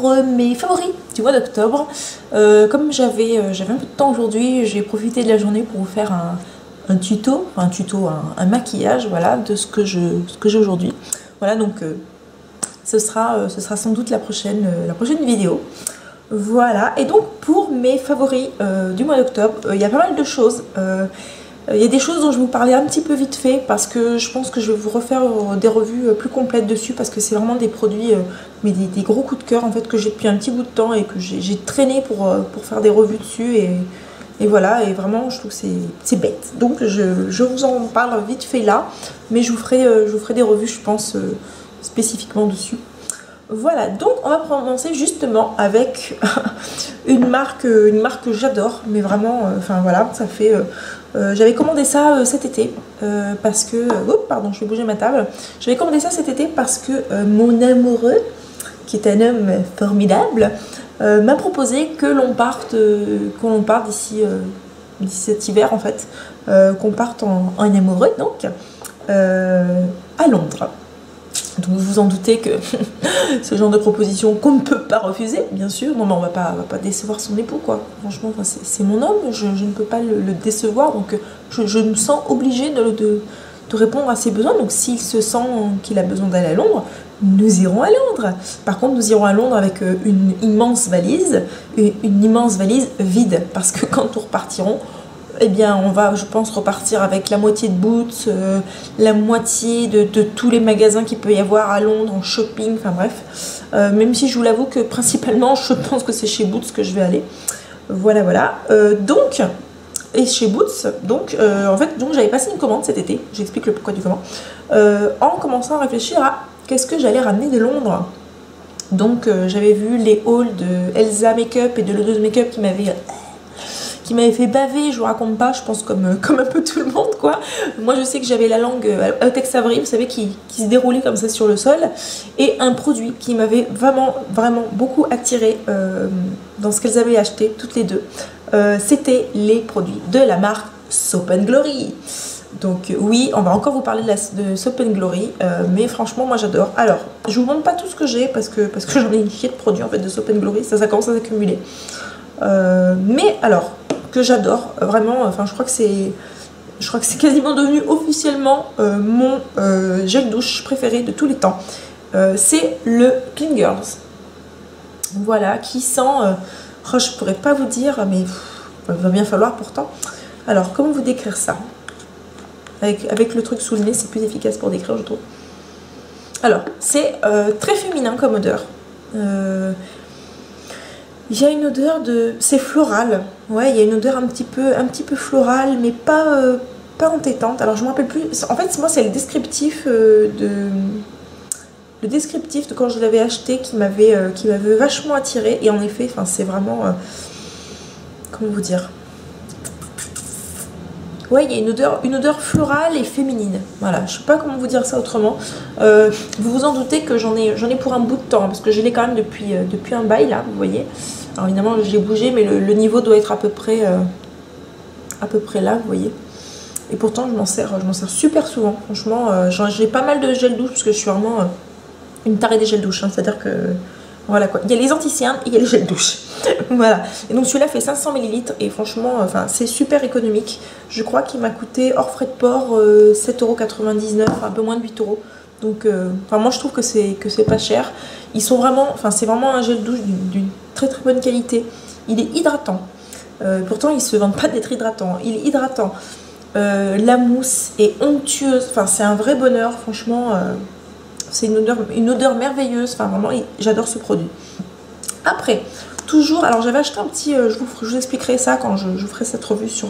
pour mes favoris du mois d'octobre. Comme j'avais un peu de temps aujourd'hui, j'ai profité de la journée pour vous faire un tuto, un maquillage, voilà, de ce que j'ai aujourd'hui. Voilà, donc ce sera sans doute la prochaine vidéo. Voilà, et donc pour mes favoris du mois d'octobre, il y a pas mal de choses. Il y a des choses dont je vais vous parler un petit peu vite fait parce que je pense que je vais vous refaire des revues plus complètes dessus parce que c'est vraiment des produits, mais des gros coups de cœur en fait que j'ai depuis un petit bout de temps et que j'ai traîné pour faire des revues dessus et voilà, et vraiment je trouve que c'est bête. Donc je vous en parle vite fait là, mais je vous ferai des revues je pense spécifiquement dessus. Voilà, donc on va commencer justement avec une marque que j'adore, mais vraiment, enfin voilà, ça fait... j'avais commandé ça cet été parce que... Oh, pardon, je vais bouger ma table. J'avais commandé ça cet été parce que mon amoureux, qui est un homme formidable, m'a proposé que l'on parte d'ici cet hiver en fait, qu'on parte en amoureux donc à Londres. Donc vous vous en doutez que ce genre de proposition qu'on ne peut pas refuser, bien sûr. Non mais on va pas décevoir son époux quoi. Franchement, c'est mon homme, je ne peux pas le décevoir. Donc je me sens obligée de répondre à ses besoins. Donc s'il se sent qu'il a besoin d'aller à Londres, nous irons à Londres. Par contre, nous irons à Londres avec une immense valise vide. Parce que quand nous repartirons, eh bien on va je pense repartir avec la moitié de Boots, la moitié de tous les magasins qu'il peut y avoir à Londres en shopping, enfin bref, même si je vous l'avoue que principalement je pense que c'est chez Boots que je vais aller, voilà. Donc, et chez Boots, donc en fait donc j'avais passé une commande cet été, j'explique le pourquoi du comment, en commençant à réfléchir à qu'est-ce que j'allais ramener de Londres. Donc j'avais vu les hauls de Elsa Makeup et de Lotus Makeup qui m'avait fait baver, je vous raconte pas, je pense comme un peu tout le monde quoi. Moi je sais que j'avais la langue Tex Avery, vous savez, qui se déroulait comme ça sur le sol, et un produit qui m'avait vraiment beaucoup attiré dans ce qu'elles avaient acheté toutes les deux, c'était les produits de la marque Soap & Glory. Donc oui, on va encore vous parler de Soap & Glory, mais franchement moi j'adore. Alors je vous montre pas tout ce que j'ai parce que j'en ai une chier de produits en fait de Soap & Glory, ça commence à s'accumuler. Mais alors que j'adore vraiment, enfin je crois que c'est quasiment devenu officiellement mon gel douche préféré de tous les temps, c'est le Clean Girls, voilà, qui sent je pourrais pas vous dire, mais il va bien falloir pourtant. Alors comment vous décrire ça avec le truc sous le nez, c'est plus efficace pour décrire je trouve. Alors c'est très féminin comme odeur. Il y a une odeur de... c'est floral. Ouais, il y a une odeur un petit peu florale, mais pas entêtante. Alors, je ne me rappelle plus... En fait, moi, c'est le descriptif de quand je l'avais acheté qui m'avait vachement attiré. Et en effet, enfin, c'est vraiment... comment vous dire? Ouais, il y a une odeur florale et féminine. Voilà, je sais pas comment vous dire ça autrement. Vous vous en doutez que j'en ai pour un bout de temps, parce que je l'ai quand même depuis un bail là, vous voyez. Alors évidemment, j'ai bougé, mais le niveau doit être à peu près là, vous voyez. Et pourtant, je m'en sers super souvent. Franchement, j'ai pas mal de gel douche, parce que je suis vraiment une tarée des gels douche. Hein, c'est-à-dire que... voilà quoi, il y a les anti-cernes et il y a les gels douche. Voilà, et donc celui-là fait 500 ml et franchement, enfin, c'est super économique. Je crois qu'il m'a coûté hors frais de port 7,99 €, un peu moins de 8 €. Donc, enfin, moi je trouve que c'est pas cher. Ils sont vraiment, enfin, c'est vraiment un gel douche d'une très bonne qualité. Il est hydratant. Pourtant, ils se vendent pas d'être hydratant. Il est hydratant. La mousse est onctueuse. Enfin, c'est un vrai bonheur, franchement. C'est une odeur merveilleuse, enfin vraiment, j'adore ce produit. Après, toujours, alors j'avais acheté un petit, je vous expliquerai ça quand je ferai cette revue sur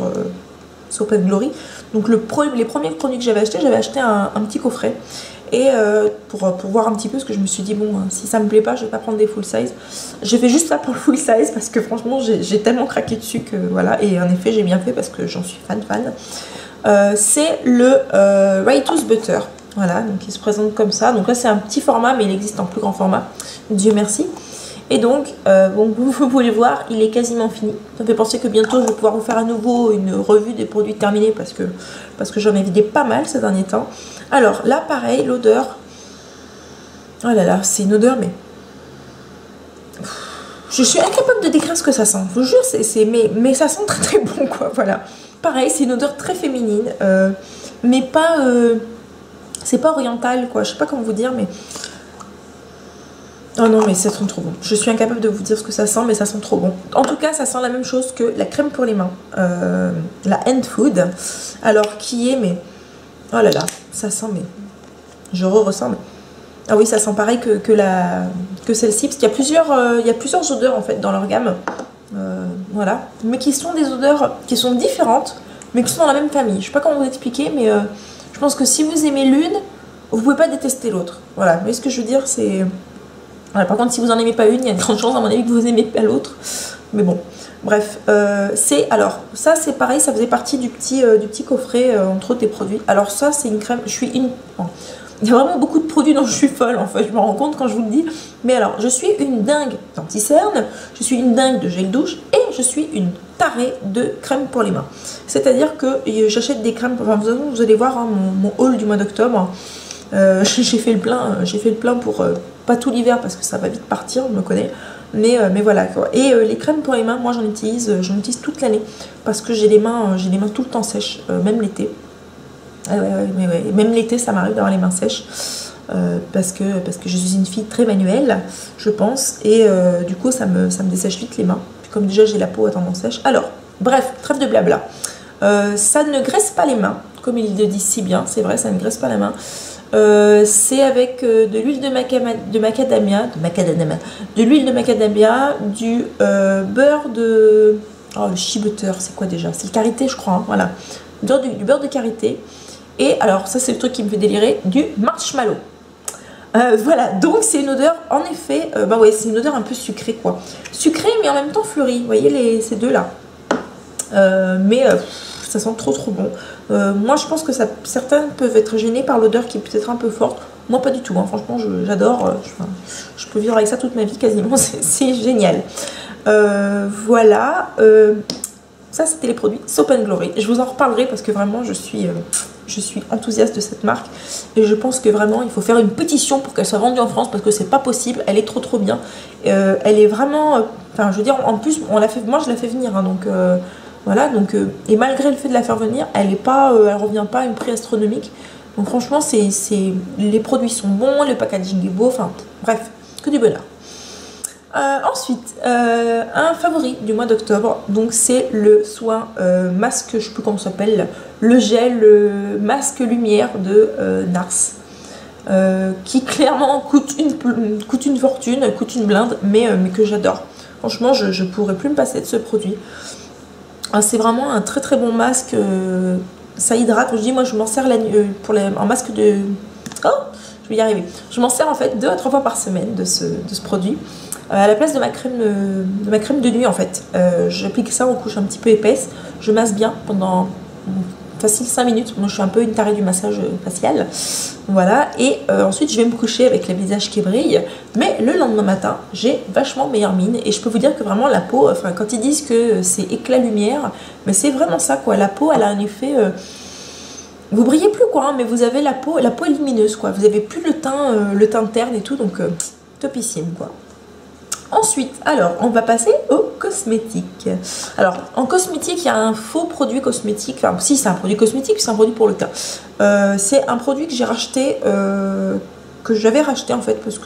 Soap & Glory. Donc les premiers produits que j'avais acheté un petit coffret. Et pour voir un petit peu, parce que je me suis dit, bon, si ça me plaît pas, je vais pas prendre des full size. J'ai fait juste ça pour le full size, parce que franchement, j'ai tellement craqué dessus que voilà. Et en effet, j'ai bien fait, parce que j'en suis fan. C'est le Righteous Butter. Voilà, donc il se présente comme ça. Donc là, c'est un petit format, mais il existe en plus grand format. Dieu merci. Et donc, bon, vous pouvez voir, il est quasiment fini. Ça me fait penser que bientôt, je vais pouvoir vous faire à nouveau une revue des produits terminés parce que j'en ai vidé pas mal ces derniers temps. Alors là, pareil, l'odeur. Oh là là, c'est une odeur, mais... Je suis incapable de décrire ce que ça sent. Je vous jure, mais ça sent très très bon, quoi. Voilà. Pareil, c'est une odeur très féminine, mais pas... c'est pas oriental, quoi. Je sais pas comment vous dire, mais... Oh non, mais ça sent trop bon. Je suis incapable de vous dire ce que ça sent, mais ça sent trop bon. En tout cas, ça sent la même chose que la crème pour les mains. La Hand Food. Alors, qui est, mais... Oh là là, ça sent, mais... Je ressemble. Ah oui, ça sent pareil que celle-ci, parce qu'il y a plusieurs odeurs, en fait, dans leur gamme. Voilà. Mais qui sont des odeurs qui sont différentes, mais qui sont dans la même famille. Je sais pas comment vous expliquer, mais je pense que si vous aimez l'une, vous pouvez pas détester l'autre. Voilà. Mais ce que je veux dire, c'est... Voilà, par contre, si vous en aimez pas une, il y a de grandes chances, à mon avis, que vous n'aimez pas l'autre. Mais bon, bref. Alors, ça, c'est pareil, ça faisait partie du petit coffret, entre autres des produits. Alors ça, c'est une crème, bon, il y a vraiment beaucoup de produits dont je suis folle, en fait, je me rends compte quand je vous le dis. Mais alors, je suis une dingue d'anti-cerne, je suis une dingue de gel douche, et je suis une tarée de crème pour les mains. C'est-à-dire que j'achète des crèmes, enfin, vous allez voir hein, mon haul du mois d'octobre. J'ai fait le plein pour pas tout l'hiver parce que ça va vite partir, on me connaît, mais voilà quoi. Et les crèmes pour les mains, moi j'en utilise toute l'année parce que j'ai les mains tout le temps sèches, même l'été. Même l'été ça m'arrive d'avoir les mains sèches parce que je suis une fille très manuelle, je pense, et du coup ça me dessèche vite les mains. Puis comme déjà j'ai la peau à tendance sèche. Alors bref, trêve de blabla. Ça ne graisse pas les mains, comme ils le disent si bien, c'est vrai, ça ne graisse pas la main. C'est avec de l'huile de macadamia, du beurre de... Oh, le shea butter, c'est quoi déjà? C'est le karité, je crois, hein, voilà. Du beurre de karité. Et alors, ça, c'est le truc qui me fait délirer, du marshmallow. Voilà, donc c'est une odeur, en effet, bah ouais, c'est une odeur un peu sucrée, quoi. Sucrée, mais en même temps fleurie. Vous voyez ces deux-là. Ça sent trop trop bon. Moi je pense que certains peuvent être gênés par l'odeur qui est peut-être un peu forte. Moi pas du tout, hein. Franchement j'adore. Je peux vivre avec ça toute ma vie quasiment, c'est génial. Voilà. Ça c'était les produits Soap & Glory. Je vous en reparlerai parce que vraiment je suis enthousiaste de cette marque. Et je pense que vraiment il faut faire une pétition pour qu'elle soit vendue en France parce que c'est pas possible. Elle est trop bien. Elle est vraiment... Enfin je veux dire, en plus moi je la fais venir. Hein, donc... Voilà, donc, et malgré le fait de la faire venir, elle revient pas à un prix astronomique. Donc franchement, les produits sont bons, le packaging est beau, enfin bref, que du bonheur. Ensuite, un favori du mois d'octobre, donc c'est le soin masque, je sais plus comment ça s'appelle, le gel masque lumière de NARS, qui clairement coûte une fortune, coûte une blinde, mais que j'adore. Franchement, je pourrais plus me passer de ce produit. C'est vraiment un très très bon masque, ça hydrate. Je dis, moi je m'en sers en masque de... Oh, je vais y arriver. Je m'en sers en fait 2 à 3 fois par semaine de ce produit. À la place de ma crème de nuit en fait. J'applique ça en couche un petit peu épaisse. Je masse bien pendant facile 5 minutes. Moi je suis un peu une tarée du massage facial. Voilà. Et ensuite je vais me coucher avec le visage qui brille. Mais le lendemain matin, j'ai vachement meilleure mine. Et je peux vous dire que vraiment la peau, enfin quand ils disent que c'est éclat lumière, mais c'est vraiment ça quoi. La peau elle a un effet... vous brillez plus quoi, hein, mais vous avez la peau est lumineuse quoi. Vous avez plus le teint terne et tout, donc topissime quoi. Ensuite, alors, on va passer aux cosmétiques. Alors, en cosmétique, il y a un faux produit cosmétique. Enfin, si, c'est un produit cosmétique, c'est un produit pour le teint. C'est un produit que j'ai racheté, que j'avais racheté en fait, parce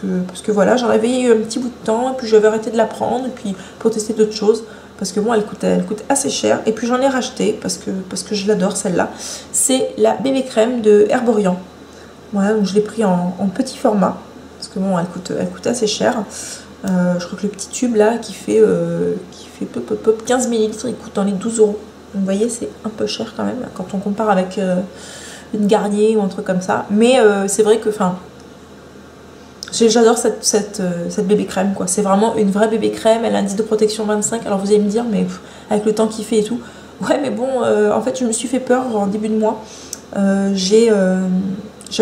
que voilà, j'en avais eu un petit bout de temps, et puis j'avais arrêté de la prendre, et puis pour tester d'autres choses, parce que bon, elle coûte assez cher. Et puis j'en ai racheté, parce que je l'adore celle-là. C'est la bébé crème de Herborian. Voilà, donc je l'ai pris en petit format, parce que bon, elle coûte assez cher. Je crois que le petit tube là qui fait 15 ml, il coûte dans les 12 €. Donc vous voyez, c'est un peu cher quand même quand on compare avec une Garnier ou un truc comme ça. Mais c'est vrai que j'adore cette bébé crème quoi. C'est vraiment une vraie bébé crème. Elle a un indice de protection 25. Alors vous allez me dire, mais avec le temps qu'il fait et tout. Ouais, mais bon, en fait, je me suis fait peur en début de mois. J'avais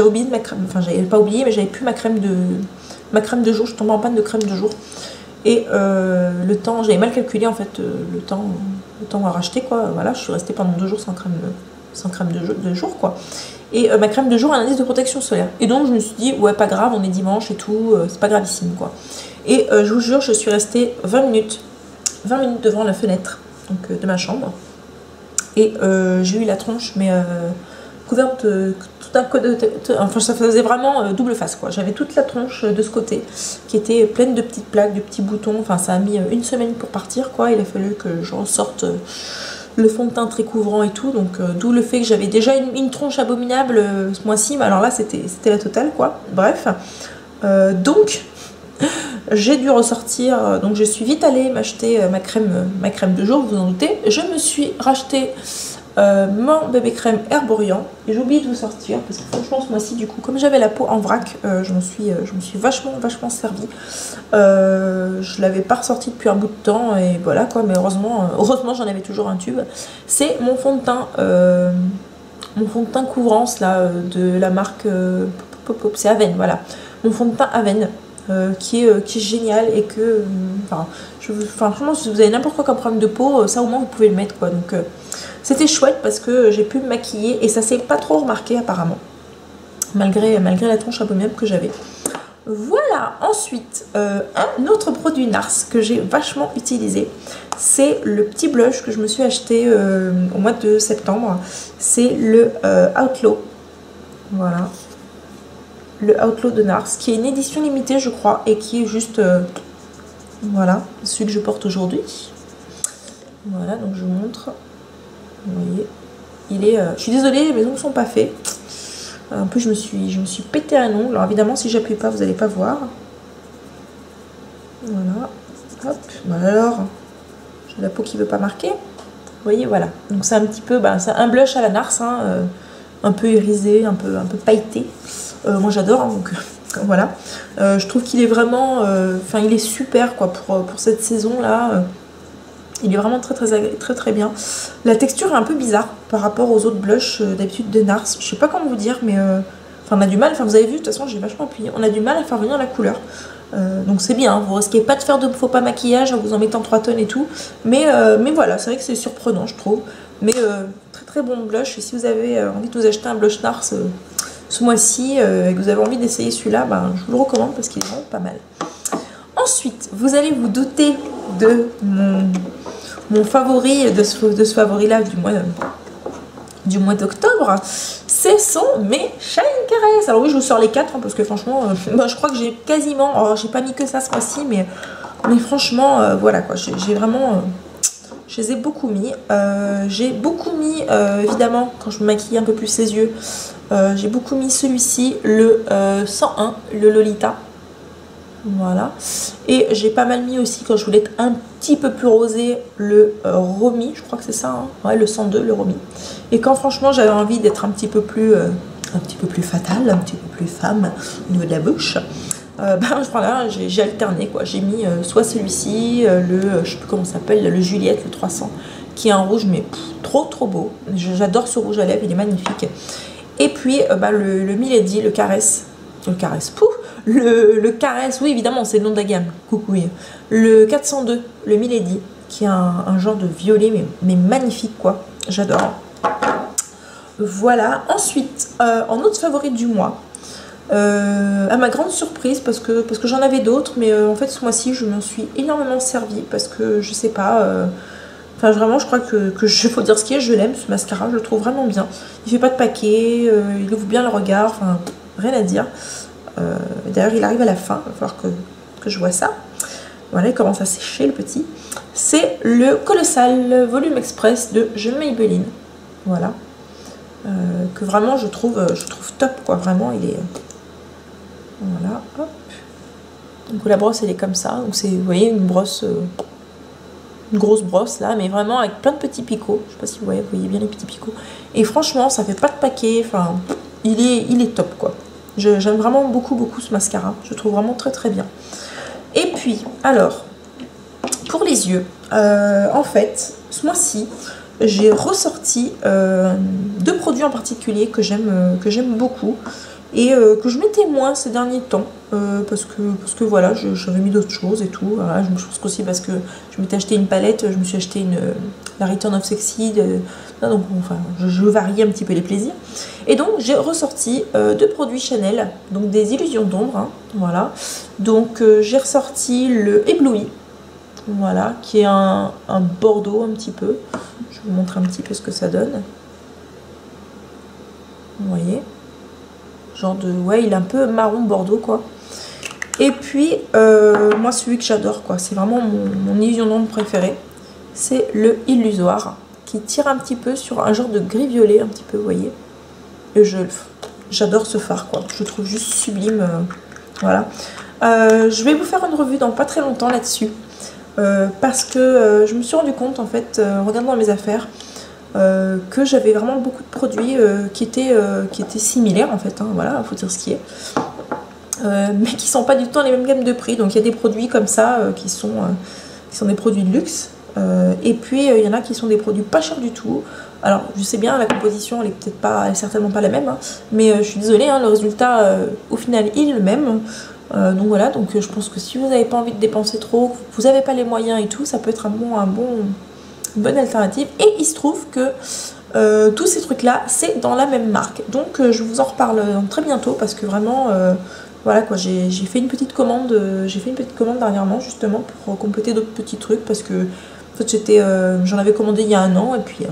oublié de ma crème. Enfin, j'avais pas oublié, mais j'avais plus ma crème de jour, je tombais en panne de crème de jour. Et le temps, j'avais mal calculé en fait le temps à racheter quoi. Voilà, je suis restée pendant 2 jours sans crème de jour quoi. Et ma crème de jour a un indice de protection solaire. Et donc je me suis dit, ouais pas grave, on est dimanche et tout, c'est pas gravissime quoi. Et je vous jure, je suis restée 20 minutes devant la fenêtre donc, de ma chambre. Et j'ai eu la tronche, mais couverte tout un code. Enfin, ça faisait vraiment double face quoi. J'avais toute la tronche de ce côté qui était pleine de petites plaques, de petits boutons. Enfin, ça a mis une semaine pour partir quoi. Il a fallu que je ressorte le fond de teint très couvrant et tout. Donc, d'où le fait que j'avais déjà une tronche abominable ce mois-ci. Mais alors là, c'était la totale quoi. Bref. Donc. J'ai dû ressortir, donc je suis vite allée m'acheter ma crème de jour, vous vous en doutez. Je me suis racheté mon bébé crème Herborian et j'ai oublié de vous sortir parce que franchement ce mois-ci du coup comme j'avais la peau en vrac, je me suis vachement servie. Je l'avais pas ressorti depuis un bout de temps et voilà quoi, mais heureusement j'en avais toujours un tube. C'est mon fond de teint couvrance là de la marque c'est Avène, voilà, mon fond de teint Avène. Qui est génial et que franchement si vous avez n'importe quoi comme problème de peau, ça au moins vous pouvez le mettre quoi. Donc c'était chouette parce que j'ai pu me maquiller et ça s'est pas trop remarqué apparemment malgré la tronche abominable que j'avais. Voilà, ensuite un autre produit NARS que j'ai vachement utilisé, c'est le petit blush que je me suis acheté au mois de septembre. C'est le Outlaw, voilà, le Outlaw de NARS, qui est une édition limitée je crois et qui est juste voilà, celui que je porte aujourd'hui. Voilà, donc je vous montre, vous voyez, il est je suis désolée, mes ongles sont pas faits, un peu je me suis pété un ongle. Alors évidemment si j'appuie pas vous allez pas voir, voilà, hop, voilà, alors j'ai la peau qui veut pas marquer, vous voyez, voilà, donc c'est un petit peu c'est un blush à la NARS hein, un peu irisé, un peu pailleté. Moi j'adore hein, donc voilà, je trouve qu'il est vraiment il est super quoi pour cette saison là. Il est vraiment très bien. La texture est un peu bizarre par rapport aux autres blushs d'habitude de NARS, je sais pas comment vous dire, mais on a du mal, vous avez vu de toute façon j'ai vachement appuyé, on a du mal à faire venir la couleur. Donc c'est bien, vous risquez pas de faire de faux pas maquillage en vous en mettant 3 tonnes et tout, mais voilà, c'est vrai que c'est surprenant je trouve, mais très bon blush. Et si vous avez envie de vous acheter un blush NARS ce mois-ci et que vous avez envie d'essayer celui-là, je vous le recommande parce qu'il est vraiment pas mal. Ensuite, vous allez vous douter de mon favori, de ce favori-là du mois d'octobre, ce sont mes Shine Caress. Alors oui, je vous sors les 4 hein, parce que franchement, je crois que j'ai quasiment, alors j'ai pas mis que ça ce mois-ci, mais franchement, voilà quoi, j'ai vraiment... je les ai beaucoup mis. J'ai beaucoup mis, évidemment, quand je me maquille un peu plus les yeux, j'ai beaucoup mis celui-ci, le 101, le Lolita. Voilà. Et j'ai pas mal mis aussi, quand je voulais être un petit peu plus rosé, le Romy, je crois que c'est ça, hein, ouais, le 102, le Romy. Et quand franchement j'avais envie d'être un petit peu plus fatale, un petit peu plus femme au niveau de la bouche, voilà, j'ai alterné quoi. J'ai mis soit celui-ci, je sais plus comment ça s'appelle, le Juliette, le 300, qui est un rouge mais trop beau. J'adore ce rouge à lèvres, il est magnifique. Et puis le Milady, le Caresse, le Caresse, oui évidemment c'est le nom de la gamme, coucou, oui. Le 402, le Milady, qui est un genre de violet mais magnifique quoi, j'adore. Voilà, ensuite en autre favorite du mois, à ma grande surprise parce que j'en avais d'autres, mais en fait ce mois-ci je m'en suis énormément servie parce que je sais pas, vraiment je crois que faut dire ce qui est, je l'aime ce mascara, je le trouve vraiment bien, il fait pas de paquet, il ouvre bien le regard, enfin rien à dire. D'ailleurs il arrive à la fin, il va falloir que je vois ça. Voilà, il commence à sécher le petit. C'est le Colossal Volume Express de Maybelline, voilà, que vraiment je trouve top quoi, vraiment il est... Voilà, hop. Donc la brosse elle est comme ça, donc c'est, vous voyez, une brosse, une grosse brosse là, mais vraiment avec plein de petits picots. Je sais pas si vous voyez bien les petits picots. Et franchement, ça fait pas de paquet, enfin, il est top quoi. J'aime vraiment beaucoup ce mascara, je le trouve vraiment très bien. Et puis, alors, pour les yeux, en fait, ce mois-ci, j'ai ressorti 2 produits en particulier que j'aime beaucoup et que je mettais moins ces derniers temps. parce que voilà, j'avais mis d'autres choses et tout. Voilà, je pense qu'aussi parce que je m'étais acheté une palette, je me suis acheté la Return of Sexy. Donc enfin, je varie un petit peu les plaisirs. Et donc j'ai ressorti deux produits Chanel, donc des illusions d'ombre. Hein, voilà. Donc j'ai ressorti le Ébloui, voilà, qui est un bordeaux un petit peu. Je vais vous montrer un petit peu ce que ça donne. Vous voyez, genre de, ouais, il est un peu marron bordeaux quoi. Et puis moi celui que j'adore quoi, c'est vraiment mon illusion d'ombre préférée, c'est le Illusoire, qui tire un petit peu sur un genre de gris violet un petit peu, vous voyez. Et j'adore ce fard quoi, je le trouve juste sublime. Voilà. Je vais vous faire une revue dans pas très longtemps là-dessus, parce que je me suis rendu compte en fait, en regardant mes affaires, que j'avais vraiment beaucoup de produits qui étaient similaires en fait, hein, voilà, faut dire ce qui est, mais qui sont pas du tout dans les mêmes gammes de prix. Donc il y a des produits comme ça qui sont des produits de luxe, et puis il y en a qui sont des produits pas chers du tout. Alors je sais bien, la composition elle est peut-être pas, elle est certainement pas la même, hein, mais je suis désolée, hein, le résultat au final il est le même. Donc voilà, donc je pense que si vous n'avez pas envie de dépenser trop, que vous n'avez pas les moyens et tout, ça peut être une bonne alternative. Et il se trouve que tous ces trucs là c'est dans la même marque, donc je vous en reparle très bientôt, parce que vraiment voilà quoi, j'ai fait une petite commande, dernièrement justement pour compléter d'autres petits trucs, parce que en fait j'en avais commandé il y a un an et puis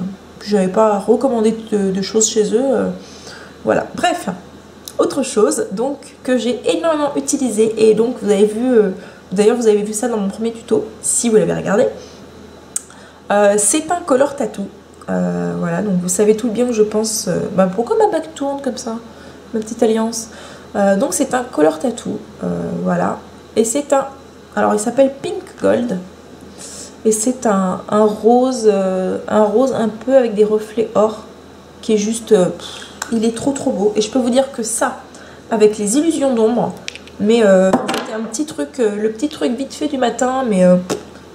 j'avais pas recommandé de choses chez eux, voilà. Bref, autre chose donc que j'ai énormément utilisé, et donc vous avez vu, d'ailleurs vous avez vu ça dans mon premier tuto si vous l'avez regardé, c'est un color tattoo. Voilà, donc vous savez tout bien que je pense, pourquoi ma bague tourne comme ça, ma petite alliance. Donc c'est un color tattoo, voilà, et c'est alors il s'appelle Pink Gold, et c'est un rose un peu avec des reflets or, qui est juste, il est trop beau. Et je peux vous dire que ça, avec les illusions d'ombre, mais c'était un petit truc, le petit truc vite fait du matin, mais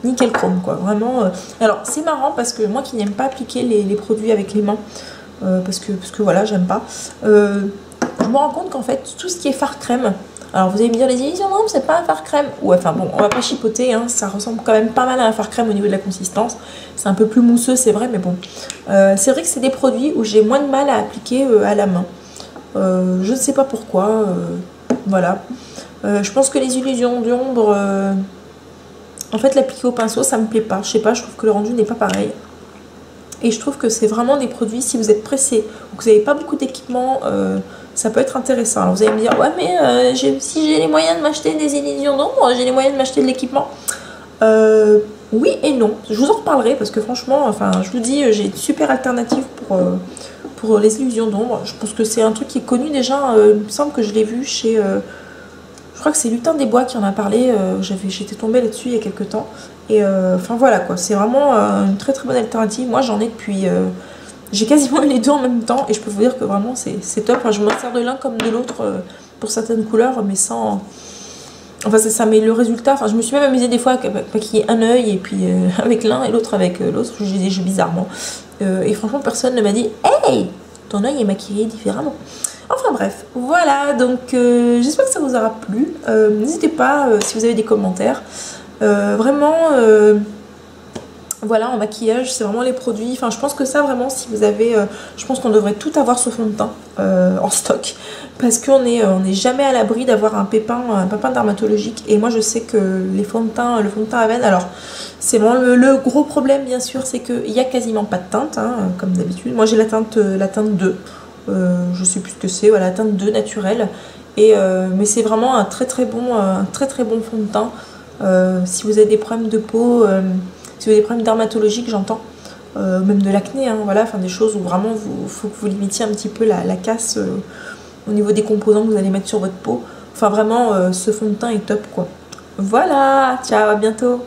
nickel chrome quoi, vraiment. Alors c'est marrant parce que moi qui n'aime pas appliquer les produits avec les mains, parce que voilà, j'aime pas, je me rends compte qu'en fait tout ce qui est fard crème, alors vous allez me dire les illusions d'ombre c'est pas un fard crème, ouais, enfin bon, on va pas chipoter, hein, ça ressemble quand même pas mal à un fard crème au niveau de la consistance, c'est un peu plus mousseux c'est vrai, mais bon, c'est vrai que c'est des produits où j'ai moins de mal à appliquer à la main, je ne sais pas pourquoi, voilà. Je pense que les illusions d'ombre, en fait l'appliquer au pinceau ça me plaît pas, je sais pas, je trouve que le rendu n'est pas pareil. Et je trouve que c'est vraiment des produits, si vous êtes pressé ou que vous n'avez pas beaucoup d'équipement, ça peut être intéressant. Alors vous allez me dire, ouais mais si j'ai les moyens de m'acheter des illusions d'ombre, j'ai les moyens de m'acheter de l'équipement. Oui et non, je vous en reparlerai, parce que franchement, enfin je vous dis, j'ai une super alternative pour les illusions d'ombre. Je pense que c'est un truc qui est connu déjà, il me semble que je l'ai vu chez... je crois que c'est Lutin des Bois qui en a parlé, j'étais tombée là-dessus il y a quelques temps. Et enfin voilà quoi, c'est vraiment une très bonne alternative. Moi j'en ai depuis... j'ai quasiment eu les deux en même temps, et je peux vous dire que vraiment c'est top. Enfin, je me sers de l'un comme de l'autre pour certaines couleurs, mais sans... Enfin ça met le résultat. Enfin je me suis même amusée des fois à maquiller un œil, et puis avec l'un et l'autre avec l'autre, je les ai joués bizarrement. Et franchement personne ne m'a dit « Hey, ton œil est maquillé différemment ». Enfin bref, voilà, donc j'espère que ça vous aura plu. N'hésitez pas si vous avez des commentaires. Vraiment, voilà, en maquillage, c'est vraiment les produits. Enfin, je pense que ça, vraiment, si vous avez... je pense qu'on devrait tout avoir ce fond de teint en stock. Parce qu'on n'est jamais à l'abri d'avoir un pépin dermatologique. Et moi, je sais que le fond de teint à veine... Alors, c'est vraiment le gros problème, bien sûr, c'est qu'il n'y a quasiment pas de teinte, hein, comme d'habitude. Moi, j'ai la teinte 2. Je sais plus ce que c'est, voilà, la teinte 2 naturelle. Et, mais c'est vraiment un très bon fond de teint. Si vous avez des problèmes de peau, si vous avez des problèmes dermatologiques, j'entends, même de l'acné, hein, voilà, enfin des choses où vraiment faut que vous limitiez un petit peu la casse au niveau des composants que vous allez mettre sur votre peau. Enfin vraiment, ce fond de teint est top quoi. Voilà, ciao, à bientôt.